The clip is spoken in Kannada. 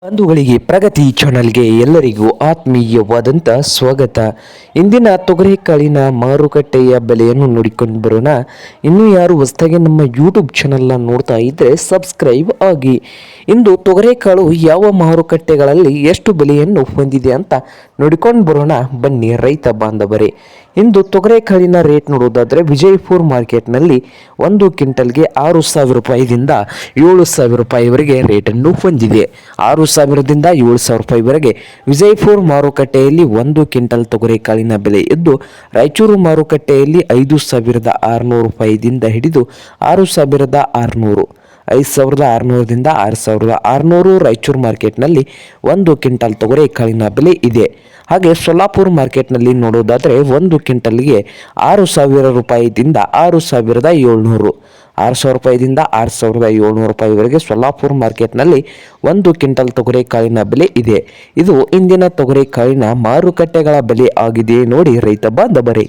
ಬಂಧುಗಳಿಗೆ ಪ್ರಗತಿ ಚಾನಲ್ಗೆ ಎಲ್ಲರಿಗೂ ಆತ್ಮೀಯವಾದಂಥ ಸ್ವಾಗತ. ಇಂದಿನ ತೊಗರಿಕಾಳಿನ ಮಾರುಕಟ್ಟೆಯ ಬೆಲೆಯನ್ನು ನೋಡಿಕೊಂಡು ಬರೋಣ. ಇನ್ನೂ ಯಾರು ಹೊಸದಾಗಿ ನಮ್ಮ ಯೂಟ್ಯೂಬ್ ಚಾನಲ್ನ ನೋಡ್ತಾ ಇದ್ದರೆ ಸಬ್ಸ್ಕ್ರೈಬ್ ಆಗಿ. ಇಂದು ತೊಗರಿಕಾಳು ಯಾವ ಮಾರುಕಟ್ಟೆಗಳಲ್ಲಿ ಎಷ್ಟು ಬೆಲೆಯನ್ನು ಹೊಂದಿದೆ ಅಂತ ನೋಡಿಕೊಂಡು ಬರೋಣ ಬನ್ನಿ ರೈತ ಬಾಂಧವರೇ. ಇಂದು ತೊಗರಿಕಾಳಿನ ರೇಟ್ ನೋಡೋದಾದರೆ ವಿಜಯಪುರ ಮಾರ್ಕೆಟ್ನಲ್ಲಿ 1 ಕ್ವಿಂಟಲ್ಗೆ 6,000 ರೂಪಾಯಿದಿಂದ 7,000 ರೂಪಾಯಿವರೆಗೆ ರೇಟನ್ನು ಹೊಂದಿದೆ. 6,000ದಿಂದ 7,000 ರೂಪಾಯಿವರೆಗೆ ವಿಜಯಪುರ ಮಾರುಕಟ್ಟೆಯಲ್ಲಿ 1 ಕ್ವಿಂಟಲ್ ತೊಗರಿಕಾಳಿನ ಬೆಲೆ ಇದ್ದು, ರಾಯಚೂರು ಮಾರುಕಟ್ಟೆಯಲ್ಲಿ 5,600 ರೂಪಾಯಿದಿಂದ ಹಿಡಿದು 6,600, 5,600ದಿಂದ 6,600 ರಾಯಚೂರು ಮಾರ್ಕೆಟ್ನಲ್ಲಿ 1 ಕ್ವಿಂಟಲ್ ತೊಗರಿಕಾಳಿನ ಬೆಲೆ ಇದೆ. ಹಾಗೆ ಸೊಲ್ಲಾಪುರ ಮಾರ್ಕೆಟ್ನಲ್ಲಿ ನೋಡೋದಾದರೆ 1 ಕ್ವಿಂಟಲ್ಗೆ 6,000 ರೂಪಾಯಿದಿಂದ 6,700, 6,000 ರೂಪಾಯಿದಿಂದ 6,700 ರೂಪಾಯಿವರೆಗೆ ಸೊಲ್ಲಾಪುರ ಮಾರ್ಕೆಟ್ನಲ್ಲಿ 1 ಕ್ವಿಂಟಲ್ ತೊಗರಿಕಾಳಿನ ಬೆಲೆ ಇದೆ. ಇದು ಇಂದಿನ ತೊಗರಿಕಾಳಿನ ಮಾರುಕಟ್ಟೆಗಳ ಬೆಲೆ ಆಗಿದೆ ನೋಡಿ ರೈತ ಬಾಂಧವರೇ.